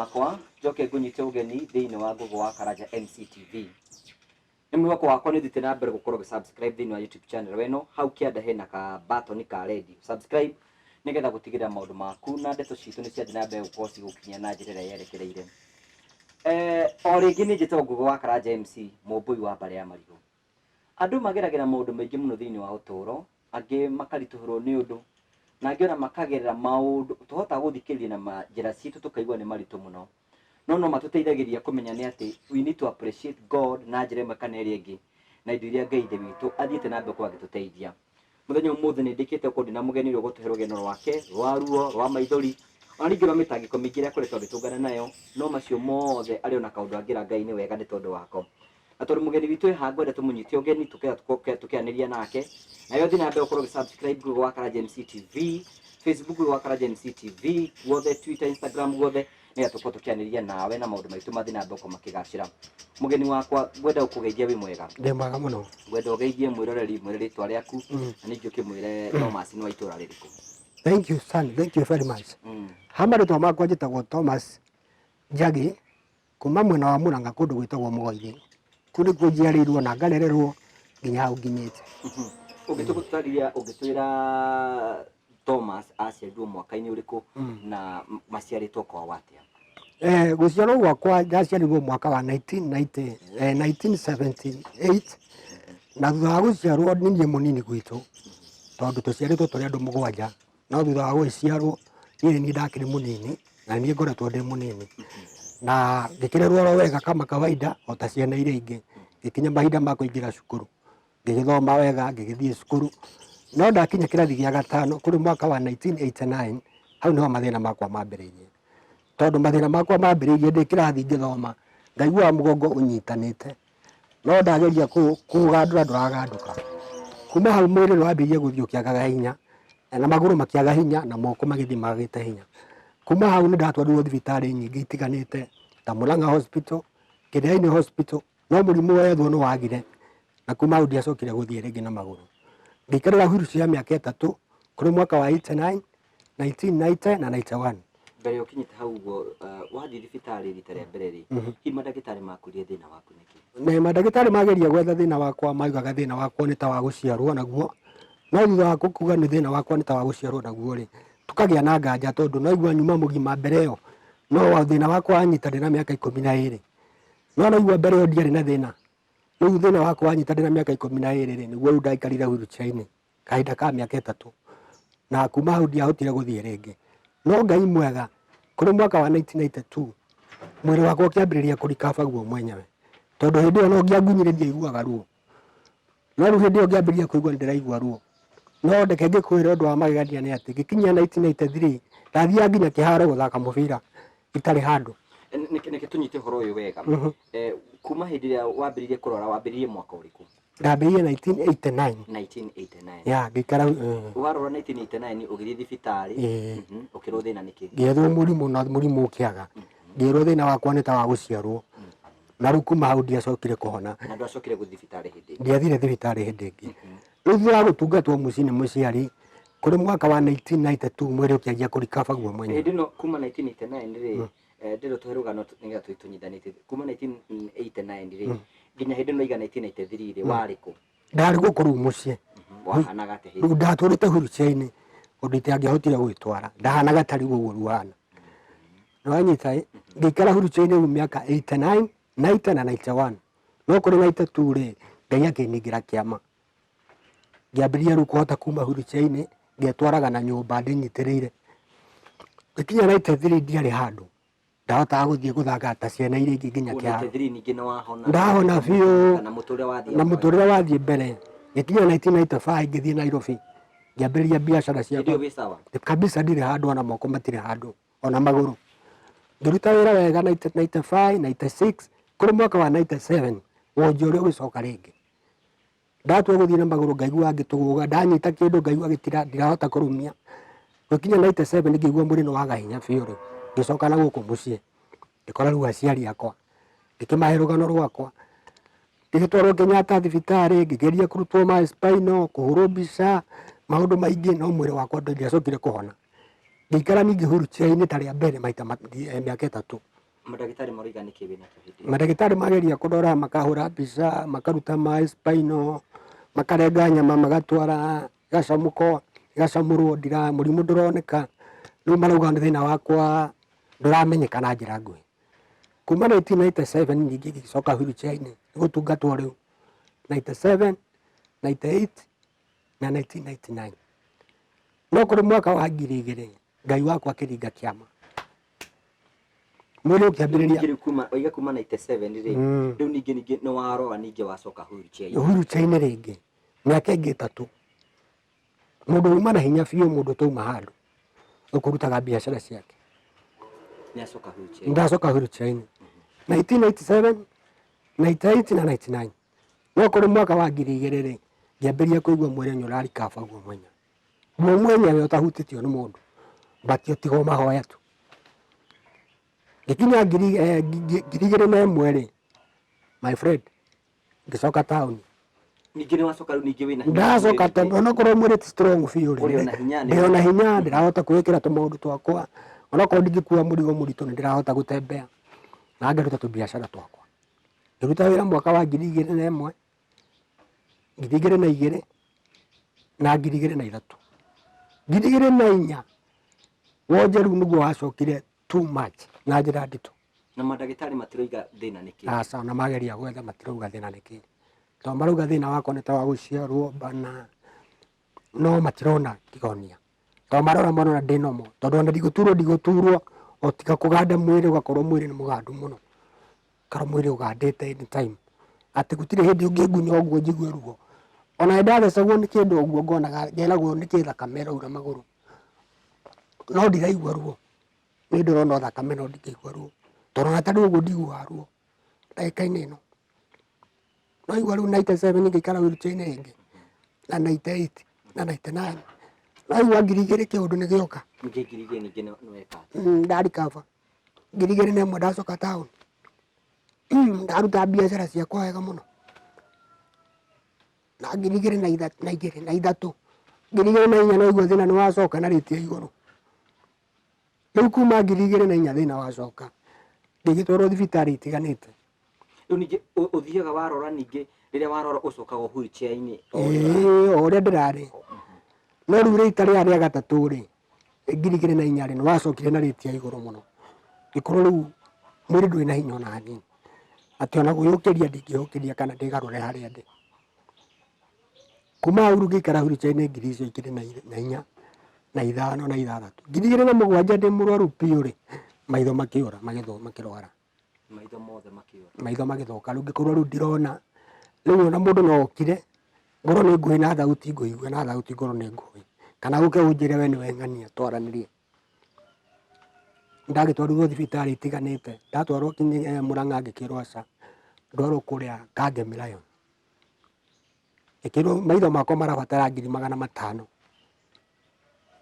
wakwa njoke ngunyite ugeni thiini wa Ngugi wa Karanja MCTV. Ni mwako wakwa ni thite na mbere gukorwo subscribe thiini wa YouTube channel weno hau kianda hena ka button ka red subscribe nigetha gutigira maundu maku na ndeto citu ni cia na mbere gukorwo cigukinya na njira yerekereire. O ringi ni njitwo Ngugi wa Karanja MC mumbui wa mbare ya marigo. Andu mageragira maundu maingi muno thiini wa uturo, angi makarituhurwo ni undu na ngiona makagerera maundu tuhota guthikiriria na njira citu tukaigua ni maritu muno. No matuteithagiria kumenya ni ati we need to appreciate God na njira imwe kana iria ingi na indo iria Ngai ithe witu athiite na mbere kwa gituteithia. Muthenya umuthi ni ndikite uko ndina mugeni ro gutuhero geno rwake rwa ruo rwa maithori arigirwo mitangiko mingi ria kore tondu tungana nayo no macio mothe ari ona kaundu angira Ngai ni wega ni tondu wako. Atori mugeni witu ehangwenda tumunyite ugeni tukianiria nake na yo thina mbere ukorwo subscribe Ngugi wa Karanja MCTV, Facebook Ngugi wa Karanja MCTV, wothe Twitter, Instagram wothe ni atuko tukianiria nawe na maundu maitu mathina mbere ko makigacira. Mugeni wakwa gwenda ukugeithia wi mwega ndi mwega muno gwenda ugeithie mwiroreri twa riaku na ningi ukimwire Thomas ni wa itura ririku. Thank you son, thank you very much. Hamari to makwa njitagwo Thomas Njagi kuma mwena wa Muranga kundu gwitagwo Mugoithi kuri kujiarirwo na ngarererwo nginya hau nginyite. Ugitwira Thomas aciarirwo mwaka-ini uriku na maciaritwo kwa watia? Guciarwo gwakwa ndaciarirwo mwaka wa 1978 na thutha wa guciarwo niĩ munini gwitu tondu tuciaritwo turi andu mugwanja no thutha wa guciarwo niĩ ndakiri munini na niĩ ngoretwo ndi munini na ngikirerwo oro wega kama kawaida o ta ciana iria ingi ngikinya mahinda ma kuingira cukuru ngigithoma wega ngigithie cukuru no ndakinya kirathi gia gatano kuri mwaka wa 1989 hau niho mathina makwa mambiririe tondu mathina makwa mambiririe ndi kirathi ngithoma ngaigua mugongo unyitanite no ndageria kugandura nduraganduka kuma hau mwiri wambirie guthiukiaga hinya na maguru makiaga hinya na moko magithi magite hinya. Kuma hau ni ndatwarirwo thibitari nyingi itiganite ta Murang'a Hospital, Kiria-ini Hospital no murimu wethwo ni wagire na kuma hau ndiacokire guthie ringi na maguru. Ndikarira huru cia miaka 3 kuri mwaka wa 89, 1990 na 91. Mbere ukinyite hau go wathi thibitari rita ria mbere ri hima ndagitari makurie thina waku niki? Ne madagitari mageria gwetha thina wakwa maigaga thina wakwa ni ta wa guciarwo naguo no thutha wa kuga ni thina wakwa ni ta wa guciarwo naguo ri tukagia na nganja tondu no igua nyuma mugima mbere yo no wa thina wakwa anyita ndina miaka 12 no igua mbere yo ndiari na thina no thina wakwa anyita ndina miaka 12 ri niguo ndaikarire wheelchair-ini kahinda ka miaka 3 na kuma hau ndiahotire guthie ringi no Ngai mwega kuri mwaka wa 1992 mwiri wakwa ukiambiriria kurikaba guo mwenyewe tondu hindi yo no ngiagunyiririe iguaga ruo no riu hindi yo ngiambiriria kuigua ndiraigua ruo no ndeke ngikwira undu wa magegania ni ati gikinyia 1993 ndathia nginya kiharo guthaka mubira itari handu niki tunyite horo uyu wega. Kuma hindi ria wambiririe kurora wambiririe mwaka uriku? Ndambiririe 1989. 1989 ya ngikara warora 1989 ugithie thibitari ukirwo thina niki? Ngethwo murimu na murimu ukiaga ngirwo thina wakwa ni ta wa guciarwo na riu kuma hau ndiacokire kuhona na ndwacokire guthie thibitari hindi? Ndiathire thibitari hindi ingi riu thutha wa gutungatwo mucii ni muciari kuri mwaka wa 1992 mwiri ukianjia kurikaba guo mwenyewe. Hindi no kuma 1989 ri ndiro tuherugano ninga tunyithanite kuma 1989 ri nginya hindi no iga 1993 ri wariku? Ndari gukuru mucii wahanaga te hindi ndatwarite wheelchair-ini undu itiangihotire gwitwara ndahanaga tari guo ruana no anyita ngikara wheelchair-ini miaka 89, 90 na 91 no kuri 92 ri Ngai akiningira kiama ngiambiria riu kuhota kuma wheelchair-ini ngetwaraga na nyumba ndinyitirire ikinya 93 ndiari handu ndahota guthie guthaka ta ciana iria ingi nginya kiharo. 93 ningi no wahona? Ndahona biu na muturire wathie mbere ikinya 1995 ngithie Nairobi ngiambiria biashara ciakwa. Ndio sawa kabisa ndire handu ona moko matire handu ona maguru ngiruta wira wega 1995, 96 kuri mwaka wa 97 wonje uria ugicoka ringi ndatwa guthie na maguru ngaigua ngituguga ndanyita kindu ngaigua gitira ndirahota kurumia gukinya 97 ngigua muri no waga hinya biu ngicoka na guku mucii ngikora riu aciari akwa ngikimahe rugano rwakwa ngigitwarwo Kenyatta thibitari ngigeria kurutwo ma spinal kuhurwo mbica maundu maingi no mwiri wakwa ndiacokire kuhona ngikara ningi wheelchair-ini ta ria mbere maita miaka 3 Madagitari maroiga nĩ kĩ wĩna kĩhĩndĩ? Madagitari mageria kũrora, makahũra mbica, makaruta ma spinal, makarenga nyama magatwara igacamũrwo, mũrimũ ndũroneka. Rĩu marauga thĩna wakwa ndũramenyeka na njĩra nguhĩ. Kuma 1997 ningĩ ngĩcoka wheelchair-inĩ gũtungatwo rĩu 97, 98 na 1999. No kũrĩ mwaka wa 2000 Ngai wakwa akĩringa kĩama. Mwĩrĩ ũkĩambĩrĩria oiga kuma 97 rĩ, rĩu ningĩ nĩ warora ningĩ wacoka wheelchair-inĩ. Wheelchair-inĩ rĩngĩ mĩaka ĩngĩ 3. Mũndũ uma na hinya biũ, mũndũ tauma handũ ũkũrutaga biacara ciake. Nĩacoka wheelchair. Ndacoka wheelchair-inĩ 1997, 98 na 99. No kũrĩ mwaka wa 2000 rĩ, ngĩambĩrĩria kũigua mwĩrĩ nĩ ũrarikaba guo mwenya. Guo mwenyewe ũtahutĩtio nĩ mũndũ, batio tigo mahoya tu. Gĩkinya 2001 rĩ, my friend, ngĩcoka town. Ningĩ nĩ wacoka rĩu ningĩ wĩna hinya. Ndacoka tondũ onokorwo mwĩrĩ ti strong biũ rĩ, ndĩona hinya, ndĩrahota kwĩĩkĩra tũmaũndũ twakwa, onokorwo ndingĩkua mũrigo mũritũ nĩ ndĩrahota gũtembea na ngaruta tũbiacara twakwa. Ngĩruta wĩra mwaka wa 2001, 2002 na 2003. 2004 wonje rĩu nĩguo wacokire too much na njĩra nditũ. Na madagĩtarĩ matiroiga thĩna nĩ kĩ? Aca, na mageria gwetha matirauga thĩna nĩ kĩ. Tondũ marauga thĩna wakwa nĩ ta wa gũciarwo bana, no matirona kĩhonia. Tondũ marona ndĩ normal. Tondũ ona ndigũturwo, o tiga kũganda mwĩrĩ, ũgakorwo mwĩrĩ nĩ mũgandu mũno. Ũgakorwo mwĩrĩ ũgandĩte anytime. Atĩ gũtirĩ hĩndĩ ũngĩngunya ũguo njigue ruo. Ona ndathecagwo nĩ kĩndũ ũguo ngonaga ngeragwo nĩ kĩ thakame ĩraura magũrũ, no ndiraigua ruo. Nĩ ndĩrona thakame no ndingĩigua ruo. Tondũ ona tarĩu ũguo ndiguaga ruo ndagĩka-inĩ ĩno. No igua rĩu 97 ngĩikara wheelchair-inĩ rĩngĩ, na 98 na 99. No igua 2000 kĩũndũ nĩ gĩoka. Ningĩ 2000 ningĩ nĩ weka. Ndarikaba 2001 ndacoka town. Ndaruta biacara ciakwa wega mũno. Na 2003 2004 no igua thĩna nĩ wacoka na rĩti ya igũrũ. Rĩu kuma 2004 thĩna wacoka, ngĩgĩtwarwo thibitarĩ itiganĩte. Rĩu ningĩ ũthiaga warora ningĩ rĩrĩa warora ũcokaga wheelchair-inĩ o ũrĩa ndĩrarĩ. No rĩu rĩita rĩa gatatũ rĩ, 2004 rĩ, nĩ wacokire na rĩti ya igũrũ mũno. Ngĩkorwo rĩu mwĩrĩ ndũrĩ na hinya ona hanini. Atĩ ona gwĩyũkĩria ndingĩyũkĩria kana ndĩgarũre harĩa ndĩ. Kuma hau ngĩikara wheelchair-inĩ 2004 na 2005 na 2006. 2007 ndĩ mũrwaru biũ rĩ, maitho makĩũra makĩrwara. Maitho mothe makĩũra. Maitho magĩthũka, rĩu ngĩkorwo rĩu ndirona. Rĩu ona mũndũ no okire, ngoro nĩ nguhĩ na thauti ngũigua, na thauti ngoro nĩ nguhĩ. Kana ũke ũnjĩre we nĩwe ng'ania twaranĩrie. Ndagĩtwarirwo thibitarĩ itiganĩte. Ndatwarwo Mũrang'a ngĩkĩrwo aca, ndwarwo kũrĩa Kangemi Lion. Ngĩkĩrwo maitho makwa marabatara 500,000.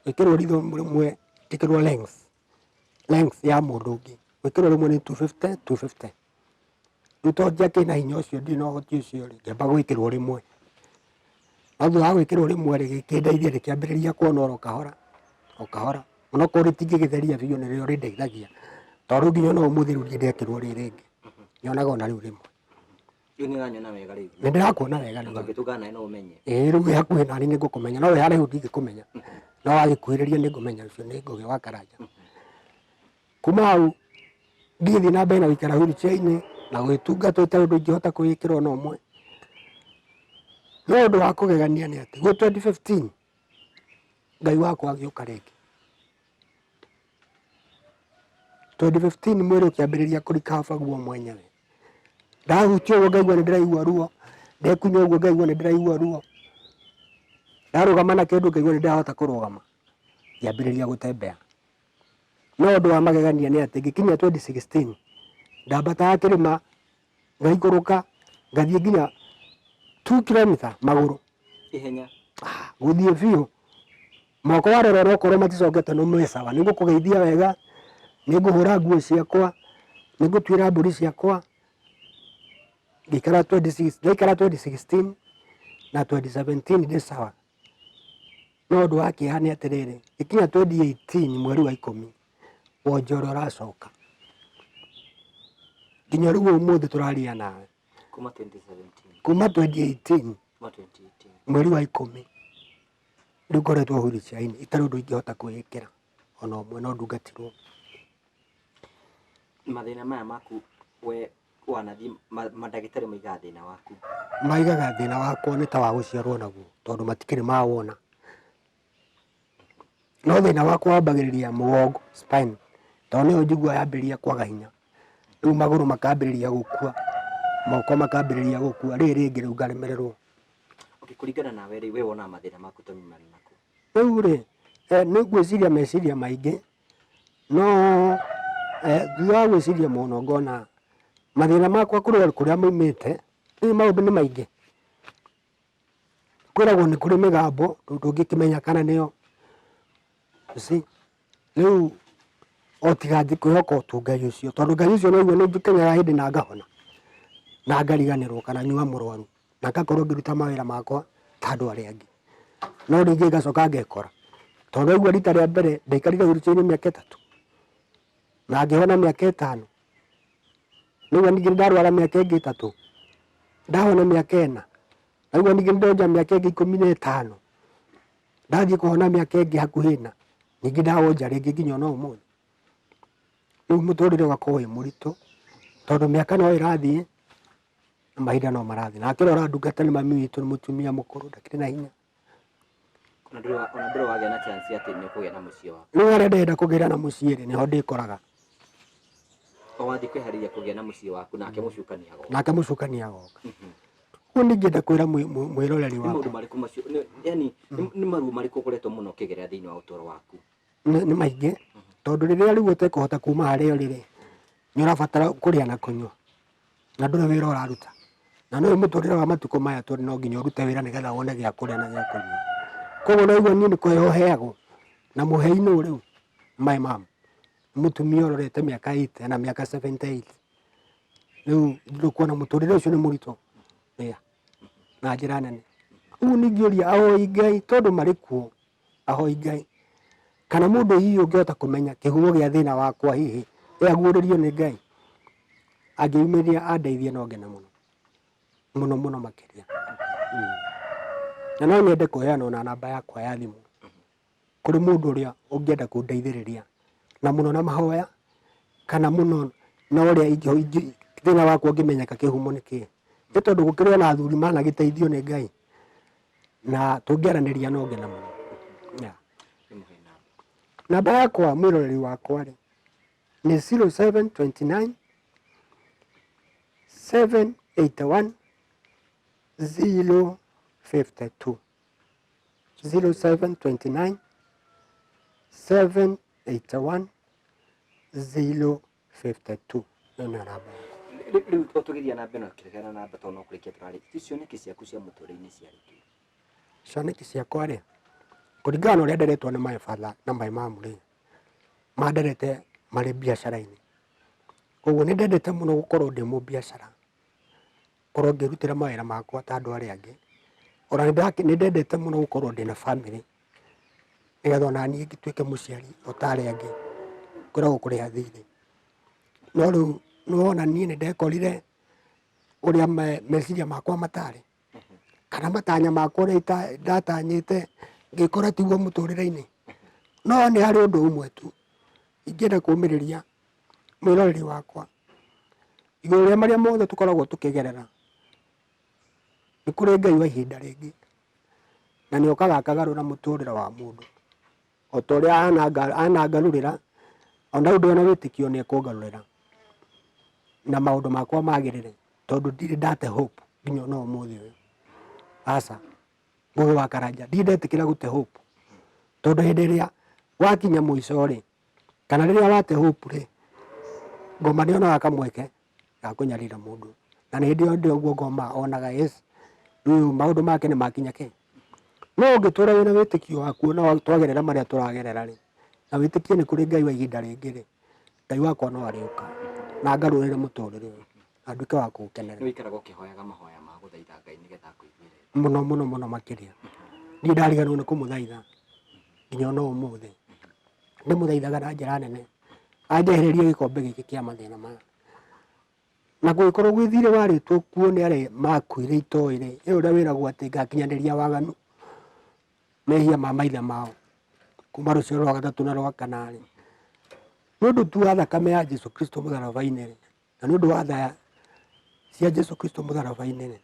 Ngĩkĩrwo ritho rĩmwe, ngĩkĩrwo length ya mũndũ ũngĩ. Gwĩkĩrwo rĩmwe nĩ 250. Rĩu tondũ njakĩrĩ hinya ũcio, ndirĩ na ũhoti ũcio rĩ, ngĩamba gwĩkĩrwo rĩmwe. Na thutha wa gwĩkĩrwo rĩmwe rĩ, gĩkĩndeithia rĩkĩambĩrĩria kuona o kahora. Onokorwo rĩtingĩgĩtheria biũ nĩrĩo rĩndeithagia. Tondũ rĩu nginya ona ũmũthĩ rĩu ndekĩrwo rĩ rĩngĩ, nyonaga ona rĩu rĩmwe. Rĩu nĩ ũranyona wega rĩu? Nĩ ndĩrakuona wega rĩu. Ũngĩtũngana nawe no ũmenye? Rĩu wĩ hakuhĩ naniĩ nĩ ngũkũmenya, no wĩ haraihu ndingĩkũmenya. No wagĩkuhĩrĩria nĩ ngũmenya ũcio nĩ Ngũgĩ wa Karanja. Kuma hau ngĩthiĩ na mbere na gũikara wheelchair-inĩ na gwĩtungatwo itarĩ ũndũ ingĩhota kwĩĩkĩra ona ũmwe. No ũndũ wa kũgegania nĩ atĩ gwĩ 2015 Ngai wakwa agĩũka rĩngĩ. 2015 mwĩrĩ ũkĩambĩrĩria kũrikaba guo mwenyewe. Ndahutio ũguo ngaigua nĩ ndĩraigua ruo, ndekunya ũguo ngaigua nĩ ndĩraigua ruo. Ndarũgama na kĩndũ ngaigua nĩ ndĩrahota kũrũgama, ngĩambĩrĩria gũtembea. No ũndũ wa magegania nĩ atĩ ngĩkinya 2016 ndambataga kĩrĩma ngaikũrũka ngathiĩ nginya 2 km magũrũ. Ihenya. Gũthiĩ biũ. Moko warora onokorwo maticokete no me sawa. Nĩ ngũkũgeithia wega, nĩ ngũhũra nguo ciakwa, nĩ ngũtuĩra mbũri ciakwa. Ngĩikara 2016 na 2017 ndĩ sawa. No ũndũ wa kĩeha nĩ atĩrĩrĩ, gĩkinya 2018 mweri wa 10 wonje ũrĩa ũracoka. nginya riu umuthi turaria nawe kuma 2017 kuma 2018 kuma 2018 mweri wa 10 riu ngoretwo wheelchair-ini itarĩ ũndũ ingĩhota kwĩĩkĩra ona ũmwe no ndungatirwo. mathina maya maku we wanathi mandagĩtarĩ maigaga thĩna waku? Maigaga thĩna wakwa nĩ ta wa gũciarwo naguo tondũ matikĩrĩ mawona, no thĩna wakwa wambagĩrĩria mũgongo spine tondũ nĩyo njigua yambĩrĩria kwaga hinya, rĩu magũrũ makambĩrĩria gũkua, moko makambĩrĩria gũkua, rĩrĩ rĩngĩ rĩu ngaremererwo. Kũringana nawe rĩ, we wonaga mathĩna maku ta marĩ marĩkũ? Rĩu rĩ nĩ ngwĩciria meciria maingĩ, no thutha wa gwĩciria mũno ngona mathĩna makwa kũrĩa maumĩte maũndũ nĩ maingĩ. Kwĩragwo nĩ kũrĩ mĩgambo ndũngĩkĩmenya kana nĩyo, rĩu o tiga kwĩhoka tu Ngai ũcio tondũ Ngai ũcio noguo nĩ njĩkenyaga hĩndĩ na ngahona na ngariganĩrwo kana nyuma mũrwaru na ngakorwo ngĩruta mawĩra makwa ta andũ arĩa angĩ, no rĩngĩ ngacoka ngekora tondũ ũguo rita rĩa mbere ndaikarire wheelchair-inĩ mĩaka 3 na ngĩhona mĩaka 5, rĩu ningĩ ndarwara mĩaka ĩngĩ 3 ndahona mĩaka 4, rĩu ningĩ ndonja mĩaka ĩngĩ 15 ndathiĩ kũhona mĩaka ĩngĩ hakuhĩ 4 ningĩ ndawonja rĩngĩ nginya no ũmũthĩ. Rĩu mũtũrĩre ũgakorwo wĩ mũritũ tondũ mĩaka no ĩrathiĩ na mahinda no marathiĩ, na akĩrora ndungata nĩ mami witũ nĩ mũtumia mũkũrũ ndakĩrĩ na hinya. Ona ndũrĩ wagĩa na chance atĩ nĩ ũkũgĩa na mũciĩ waku? Rĩu harĩa ndĩrenda kũgĩa na mũciĩ rĩ nĩho ndĩkoraga. O wathiĩ kwĩharĩria kũgĩa na mũciĩ waku nake mũcukani agoka? Nake mũcukani agoka. Rĩu ningĩenda kwĩra mwĩroreri wakwa. Nĩ maũndũ marĩkũ macio, yani nĩ maruo marĩkũ ũkoretwo mũno ũkĩgerea thĩinĩ wa ũtũũro waku? Nĩ maingĩ tondũ rĩrĩa rĩu ũtekũhota kuma harĩa ũrĩ rĩ nĩ ũrabatara kũrĩa na kũnyua na ndũrĩ wĩra ũraruta, na nĩ mũtũrĩre wa matukũ maya tondũ no nginya ũrute wĩra nĩgetha wone gĩa kũrĩa na gĩa kũnyua. Koguo no igua niĩ nĩ kũheo heagwo na mũhei-inũ rĩu my mom mũtumia ũrorete mĩaka 80 na mĩaka 78, rĩu ndũkuona mũtũrĩre ũcio nĩ mũritũ na njĩra nene. Rĩu ningĩũria ahoi Ngai tondũ marĩ kuo, ahoi Ngai kana mũndũ hihi ũngĩhota kũmenya kĩhumo gĩa thĩna wakwa hihi aguũrĩrio nĩ Ngai angĩumĩria andeithie no ngene mũno mũno mũno makĩria. Na no nyende kũheana ona namba yakwa ya thimũ kũrĩ mũndũ ũrĩa ũngĩenda kũndeithĩrĩria na mũno na mahoya kana mũno na ũrĩa thĩna wakwa ũngĩmenyeka kĩhumo nĩ kĩĩ, nĩ tondũ gũkĩrĩ ona athuri managĩteithio nĩ Ngai na tũngĩaranĩria no ngene mũno. Namba yakwa mwĩroreri wakwa rĩ nĩ 0729 781 052 0729 781 052 nĩ namba. Rĩu tũgĩthiĩ na mbere na kĩrĩgana namba tondũ no kũrĩkia tũrarĩ cioneki ciaku cia mũtũrĩre-inĩ ciarĩkĩ? Cioneki ciakwa rĩ kũringana na ũrĩa nderetwo nĩ my father na my mom rĩ manderete marĩ biacara-inĩ, koguo nĩ ndendete mũno gũkorwo ndĩ mũbiacara, korwo ngĩrutĩra mawĩra makwa ta andũ arĩa angĩ. Ona nĩ ndendete mũno gũkorwo ndĩna family nĩgetha ona niĩ ngĩtuĩke mũciari o ta arĩa angĩ ngoragwo kũrĩha thirĩ. No rĩu nĩwona niĩ nĩ ndekorire ũrĩa meciria makwa matarĩ kana matanya makwa ũrĩa ndatanyĩte ngĩkora tiguo mũtũrĩre-inĩ. No nĩ harĩ ũndũ ũmwe tu ingĩenda kũũmĩrĩria mwĩroreri wakwa igũrũ rĩa marĩa mothe tũkoragwo tũkĩgerera. Nĩ kũrĩ Ngai wa ihinda rĩngĩ na nĩ okaga akagarũra mũtũrĩre wa mũndũ o ta ũrĩa anangarũrĩra ona ũndũ ona wĩtĩkio nĩ ekũngarũrĩra na maũndũ makwa magĩrĩre tondũ ndirĩ ndate hope nginya no ũmũthĩ ũyũ. Aca Ngũgĩ wa Karanja ndirĩ ndetĩkĩra gũte hope tondũ hĩndĩ ĩrĩa wakinya mũico rĩ kana rĩrĩa wate hope rĩ ngoma nĩ onaga kamweke ga kũnyarira mũndũ na nĩ hĩndĩ ĩyo ũguo ngoma onaga yes rĩu maũndũ make nĩ makinya kĩ. No ũngĩtũra wĩna wĩtĩkio waku na twagerera marĩa tũragerera rĩ na wĩtĩkie nĩ kũrĩ Ngai wa ihinda rĩngĩ rĩ, Ngai wakwa no arĩũka na ngarũrĩre mũtũrĩre ũyũ na nduĩke wa kũũkenerera. Nĩ ũikaraga ũkĩhoyaga mahoya ma gũthaitha Ngai nĩgetha akũiguĩre? Mũno mũno mũno makĩria. Niĩ ndariganĩrwo nĩ kũmũthaitha nginya no ũmũthĩ ndĩmũthaithaga na njĩra nene anjehererie gĩkombe gĩkĩ kĩa mathĩna maya na gũgĩkorwo gwĩthire warĩtwo kuo nĩ arĩa makuire itoĩ-rĩ, ĩyo ũrĩa wĩragwo atĩ ngakinyanĩria waganu mehia ma maithe mao kuma rũciaro rwa gatatũ na rwa kana-rĩ, nĩ ũndũ tu wa thakame ya Jesu Kristo mũtharaba-inĩ-rĩ, na nĩ ũndũ wa tha cia Jesu Kristo mũtharaba-inĩ-rĩ,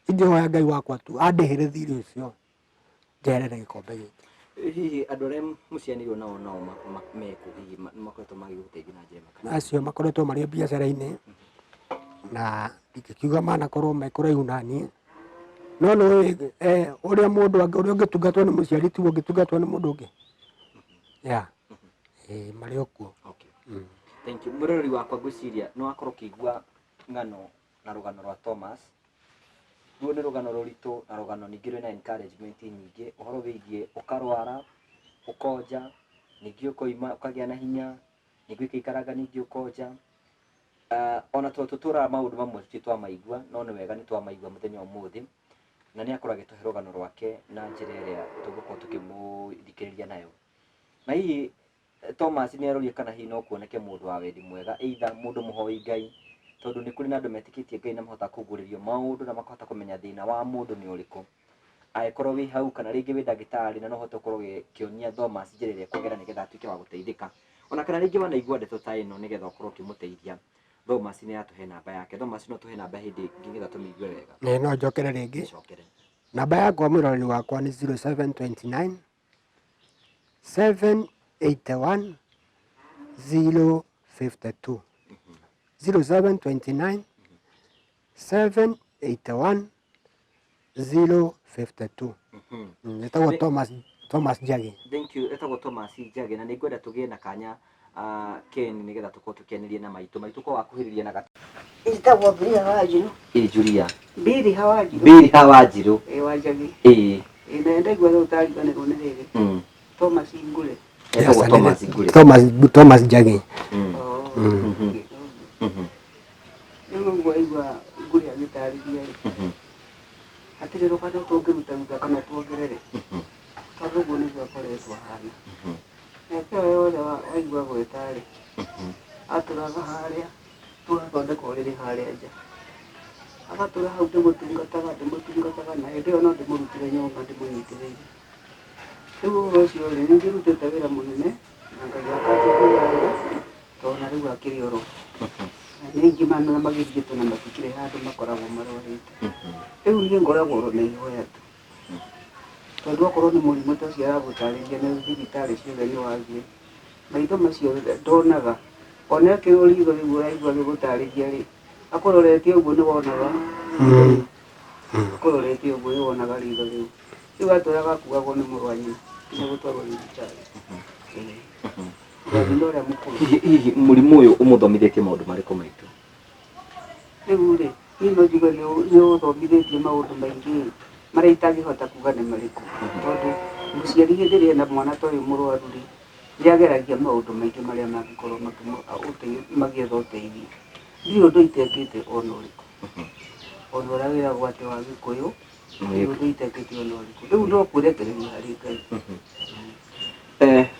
ingĩhoya Ngai wakwa tu andĩhĩre thirĩ ũcio njeherere gĩkombe gĩkĩ. Hihi andũ arĩa mũcianĩirwo nao mekũ hihi makoretwo magĩgũteithia na njĩra kana acio makoretwo marĩ biacara-inĩ na ingĩkiuga manakorwo me kũraihu na niĩ, no nĩ ũrĩa mũndũ ũrĩa ũngĩtungatwo nĩ mũciari tiguo ũngĩtungatwo nĩ mũndũ ũngĩ. Marĩ o kuo. Thank you. Mũrori wakwa ngwĩciria nĩ wakorwo ũkĩigua ng'ano na rũgano rwa Thomas. Ruo nĩ rũgano rũritũ na rũgano ningĩ rwĩna encouragement nyingĩ, ũhoro wĩgiĩ ũkarwara, ũkonja, ningĩ ũkoima ũkagĩa na hinya, ningĩ ũkĩikaraga ningĩ ũkonja. Ona tũtũraga maũndũ mamwe tũtirĩ twamaigua, no nĩ wega nĩ twamaigua mũthenya ũmũthĩ, na nĩ akorwo agĩtũhe rũgano rwake na njĩra ĩrĩa tũgũkorwo tũkĩmũthikĩrĩria nayo. Na hihi Thomas nĩ aroria kana hihi no kuoneke mũndũ wa wendi mwega, either mũndũ mũhoi Ngai, tondũ nĩ kũrĩ na andũ metĩkĩtie Ngai na mahota kũguũrĩrio maũndũ na makahota kũmenya thĩna wa mũndũ nĩ ũrĩkũ. Angĩkorwo wĩ hau kana rĩngĩ wĩ ndagĩtarĩ na no ũhote gũkorwo ũgĩkĩonia Thomas njĩra ĩrĩa ekũgera nĩgetha atuĩke wa gũteithĩka. Ona kana rĩngĩ wanaigua ndeto ta ĩno nĩgetha ũkorwo ũkĩmũteithia, Thomas nĩ atũhe namba yake. Thomas no tũhe namba hĩndĩ ĩngĩ nĩgetha tũmĩigue wega. No njokere rĩngĩ. Namba yakwa mwĩroreri wakwa nĩ 0729 781 052. 0729 781 052. Etagwo Thomas Njagi. Thank you. Etagwo Thomas Njagi, na nĩngwenda tũgĩe na kanya Ken nĩgetha tũkorwo tũkĩanĩria na maitũ kwa wakuhĩrĩria na gata. Njĩtagwo Mbiri Hawanjirũ. Julia. Mbiri Hawanjirũ. Mbiri Hawanjirũ. Wa Njagi. Na ndaigua rĩu ũtariganĩrwo nĩ rĩrĩ. Thomas Ngure. Etagwo Thomas Ngure. Thomas Njagi. Rĩu ũguo aigua Ngure agĩtarĩria-rĩ, hatirĩ rũgano tũngĩruta kana tuongerere, tondũ ũguo nĩguo akoretwo ahana. Nake ũyũ wothe waigua gwĩta-rĩ, atũraga harĩa, tũgathondeka ũrĩrĩ harĩa nja. Agatũra hau ndĩmũtungataga, na hĩndĩ ĩyo no ndĩmũrutĩre nyũmba ndĩmũnyitĩrĩire. Rĩu ũhoro ũcio-rĩ, nĩndĩrutĩte wĩra mũnene na Ngai akanjĩkĩra wĩra, tondũ na rĩu akĩrĩ oro. Nĩ aingĩ magĩthiĩte na matikĩrĩ handũ makoragwo marwarĩte. Rĩu niĩ ngoragwo oro na ihoya tu, tondũ okorwo nĩ mũrimũ ta ũcio aragũtarĩria nĩ thibitarĩ ciothe nĩ wathiĩ, maitho macio ndonaga, ona akĩrĩ ritho rĩu ũraigua gĩgũtarĩria-rĩ, akũroretie ũguo nĩ wonaga, akũroretie ũguo nĩ wonaga ritho rĩu. Rĩu atũraga akuagwo nĩ mũrũ wa nyina nginya gũtwarwo thibitarĩ. Hihi mũrimũ ũyũ ũmũthomithĩtie maũndũ marĩkũ maitũ? Rĩu-rĩ, niĩ no njuge nĩ ũthomithĩtie maũndũ maingĩ marĩa itangĩhota kuga nĩ marĩkũ, tondũ mũciari hĩndĩ ĩrĩa ena mwana ta ũyũ mũrwaru-rĩ, nĩageragia maũndũ maingĩ marĩa mangĩkorwo magĩetha ũteithio. Ndirĩ ũndũ itekĩte ona ũrĩkũ, ona ũrĩa wĩragwo atĩ wa Gĩkũyũ, ndirĩ ũndũ itekĩte ona ũrĩkũ. Rĩu no kwĩrekereria harĩ Ngai.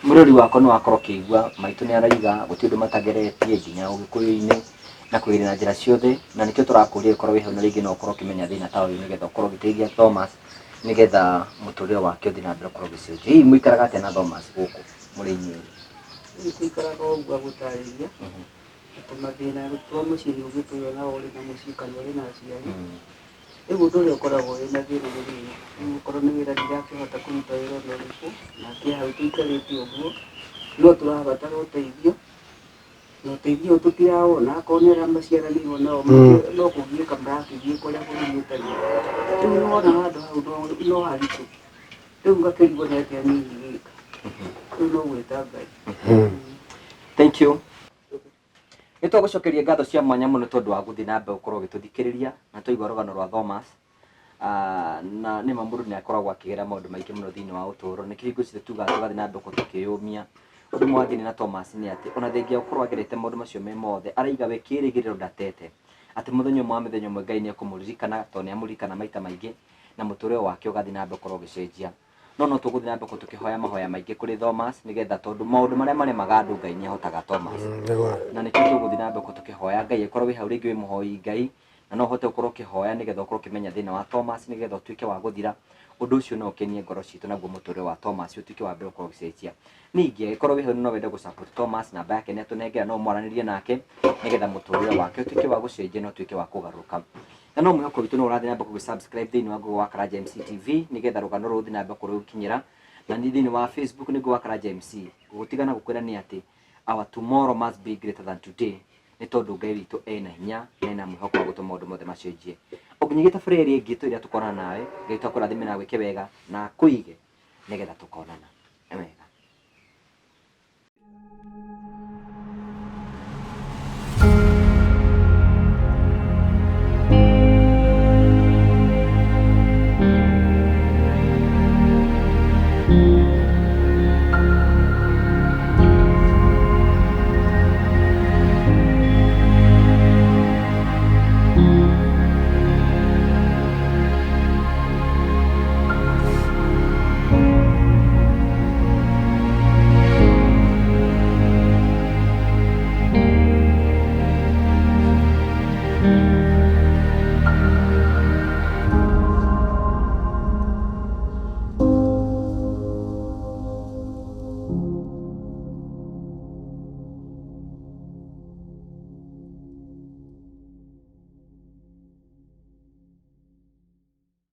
Mũrori wakwa nĩ wakorwo ũkĩigua maitũ nĩ araiga gũtirĩ ũndũ matageretie nginya Ũgĩkũyũ-inĩ na kwĩrĩ na njĩra ciothe, na nĩkĩo tũrakũria ũkorwo wĩ hau na rĩngĩ no ũkorwo ũkĩmenya thĩna ta ũyũ nĩgetha ũkorwo ũgĩteithia Thomas nĩgetha mũtũrĩre wake ũthiĩ na mbere ũkorwo ũgĩcenjia. Hihi mũikaraga atĩa na Thomas gũkũ mũrĩ inyuĩ? Tũikaraga ũguo agũtarĩria atĩ mathĩna twa mũciĩ nĩ ũgĩtũire na ũrĩ na mũciĩ kana ũrĩ na aciari. Rĩu ũndũ ũrĩa ũkoragwo wĩna thĩna nĩ rĩrĩ, rĩu okorwo nĩ wĩra ndirakĩhota kũruta wĩra ona ũrĩkũ, nake hau tũikarĩte ũguo, no tũrabatara ũteithio, na ũteithio ũyũ tũtirawona, akorwo nĩ arĩa maciaranĩirwo nao no kũgiĩka marakĩgiĩ kũrĩa bũrũri ũtariĩ. Rĩu nĩ wona handũ hau no haritũ, rĩu ngakĩrigwo nĩ atĩa niĩ ingĩgĩka, rĩu no gwĩta Ngai. Thank you. Nĩ twagũcokeria ngatho cia mwanya mũno tondũ wa gũthiĩ na mbere gũkorwo ũgĩtũthikĩrĩria na twaigua rũgano rwa Thomas. Na nĩ ma mũndũ nĩ akoragwo akĩgera maũndũ maingĩ mũno thĩinĩ wa ũtũũro. Nĩkĩo hingo ciothe tugaga tũgathiĩ na mbere tũkĩyũmia. Ũndũ ũmwe wa thĩinĩ na Thomas nĩ atĩ ona thengia gũkorwo agerete maũndũ macio me mothe, araiga we kĩĩrĩgĩrĩro ndatete atĩ mũthenya ũmwe wa mĩthenya ũmwe Ngai nĩ ekũmũririkana, tondũ nĩ amũririkana maita maingĩ na mũtũũrĩre wake ũgathiĩ na mbere ũkorwo ũgĩcenjia. no tuguthi na mbeko tukihoya mahoya maingi kuri Thomas nigetha tondu maundu maria mane magandu Ngai ni ahotaga Thomas na ni tuguthi na mbeko tukihoya Ngai ikorwo wi hau ringi wi muhoi Ngai na no hote ukorwo kihoya nigetha ukorwo kimenya thina wa Thomas nigetha utuike wa guthira undu ucio no ukenie ngoro citu naguo muture wa Thomas utuike wa mbere ukorwo gicenjia ningi ikorwo wi hau no wende gu support Thomas namba yake ni atunengera no mwaranirie nake nigetha muture wake utuike wa gucenjia no utuike wa kugaruka na no mwihoko witu no urathi namba ku subscribe thiini wa Google wa Karanja MCTV nigetha rugano ruthi namba kuru kinyira na ni thiini wa Facebook ni Google Karanja MC gutigana gukwira ni ati our tomorrow must be greater than today ni tondu Ngai witu ena hinya na ena mwihoko wa gutuma maundu mothe macenjie ukinyigita frere ingi tu iria tukorana nawe Ngai twakurathime na gwike wega na kuige nigetha tukonana.